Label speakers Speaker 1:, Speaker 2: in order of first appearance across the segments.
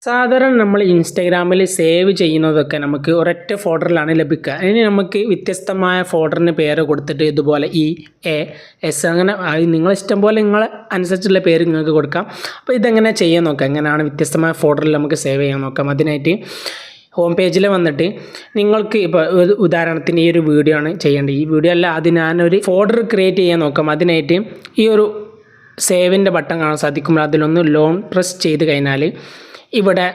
Speaker 1: സാധാരണ നമ്മൾ ഇൻസ്റ്റാഗ്രാമിൽ സേവ് ചെയ്യുന്നതൊക്കെ നമുക്ക് ഒരൊറ്റ ഫോൾഡറിലാണ് ലഭിക്കുക. ഇനി നമുക്ക് വ്യത്യസ്തമായ ഫോൾഡറിന് പേര് കൊടുത്തിട്ട് ഇതുപോലെ EAS അങ്ങനെ നിങ്ങൾ ഇഷ്ടം പോലെ നിങ്ങൾ അനുസരിച്ചുള്ള പേര് നിങ്ങൾക്ക് കൊടുക്കാം. അപ്പോൾ ഇതെങ്ങനെ ചെയ്യാൻ നോക്കാം, എങ്ങനെയാണ് വ്യത്യസ്തമായ ഫോൾഡറിൽ നമുക്ക് സേവ് ചെയ്യാൻ നോക്കാം. അതിനായിട്ട് ഹോം പേജിൽ വന്നിട്ട് നിങ്ങൾക്ക് ഇപ്പോൾ ഉദാഹരണത്തിന് ഈ ഒരു വീഡിയോ ആണ് ചെയ്യേണ്ടത്. ഈ വീഡിയോ അല്ല, അത് ഞാനൊരു ഫോൾഡർ ക്രിയേറ്റ് ചെയ്യാൻ നോക്കാം. അതിനായിട്ട് ഈ ഒരു സേവിൻ്റെ ബട്ടൺ കാണാൻ സാധിക്കും. അതിലൊന്ന് ലോങ് പ്രസ് ചെയ്ത് കഴിഞ്ഞാൽ ഇവിടെ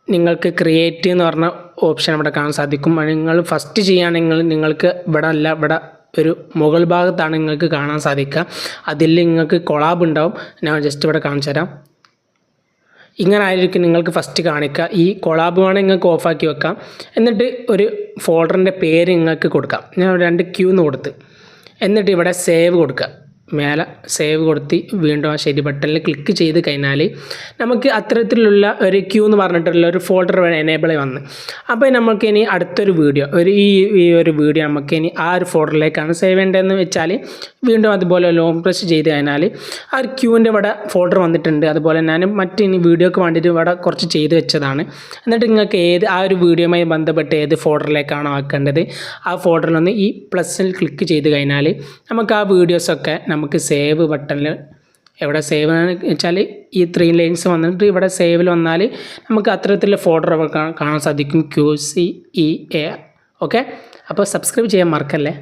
Speaker 1: നിങ്ങൾക്ക് ക്രിയേറ്റ് എന്ന് പറഞ്ഞ ഓപ്ഷൻ ഇവിടെ കാണാൻ സാധിക്കും. നിങ്ങൾ ഫസ്റ്റ് ചെയ്യുകയാണെങ്കിൽ നിങ്ങൾക്ക് ഇവിടെ ഒരു മുകൾ ഭാഗത്താണ് നിങ്ങൾക്ക് കാണാൻ സാധിക്കുക. അതിൽ നിങ്ങൾക്ക് കൊളാബ് ഉണ്ടാവും. ഞാൻ ജസ്റ്റ് ഇവിടെ കാണിച്ചു തരാം. ഇങ്ങനെ ആയിരിക്കും നിങ്ങൾക്ക് ഫസ്റ്റ് കാണിക്കുക. ഈ കൊളാബ് വേണമെങ്കിൽ നിങ്ങൾക്ക് ഓഫാക്കി വെക്കാം. എന്നിട്ട് ഒരു ഫോൾഡറിൻ്റെ പേര് നിങ്ങൾക്ക് കൊടുക്കാം. ഞാൻ 2Q എന്ന് കൊടുത്ത് എന്നിട്ട് ഇവിടെ സേവ് കൊടുക്കുക. മേലെ സേവ് കൊടുത്ത് വീണ്ടും ആ ശരി ബട്ടണിൽ ക്ലിക്ക് ചെയ്ത് കഴിഞ്ഞാൽ നമുക്ക് അത്തരത്തിലുള്ള ഒരു Q എന്ന് പറഞ്ഞിട്ടുള്ള ഒരു ഫോൾഡർ എനേബിൾ വന്ന് അപ്പോൾ നമുക്ക് ഇനി അടുത്തൊരു വീഡിയോ ഈ ഒരു വീഡിയോ നമുക്ക് ഇനി ആ ഒരു ഫോൾഡറിലേക്കാണ് സേവ് ചെയ്യേണ്ടതെന്ന് വെച്ചാൽ വീണ്ടും അതുപോലെ ലോങ് പ്രസ് ചെയ്ത് കഴിഞ്ഞാൽ ആ ഒരു Qൻ്റെ ഇവിടെ ഫോൾഡർ വന്നിട്ടുണ്ട്. അതുപോലെ ഞാൻ ഇനി വീഡിയോക്ക് വേണ്ടിയിട്ട് ഇവിടെ കുറച്ച് ചെയ്ത് വെച്ചതാണ്. എന്നിട്ട് നിങ്ങൾക്ക് ആ ഒരു വീഡിയോയുമായി ബന്ധപ്പെട്ട് ഏത് ഫോൾഡറിലേക്കാണോ ആക്കേണ്ടത് ആ ഫോൾഡറിലൊന്ന് ഈ പ്ലസ്സിൽ ക്ലിക്ക് ചെയ്ത് കഴിഞ്ഞാൽ നമുക്ക് ആ വീഡിയോസൊക്കെ നമുക്ക് സേവ് ബട്ടണിൽ എവിടെ സേവ് വെച്ചാൽ ഈ 3 ലൈൻസ് വന്നിട്ട് ഇവിടെ സേവിൽ വന്നാൽ നമുക്ക് അത്തരത്തിലുള്ള ഫോൾഡർ കാണാൻ സാധിക്കും QCEA. ഓക്കെ, അപ്പോൾ സബ്സ്ക്രൈബ് ചെയ്യാൻ മറക്കല്ലേ.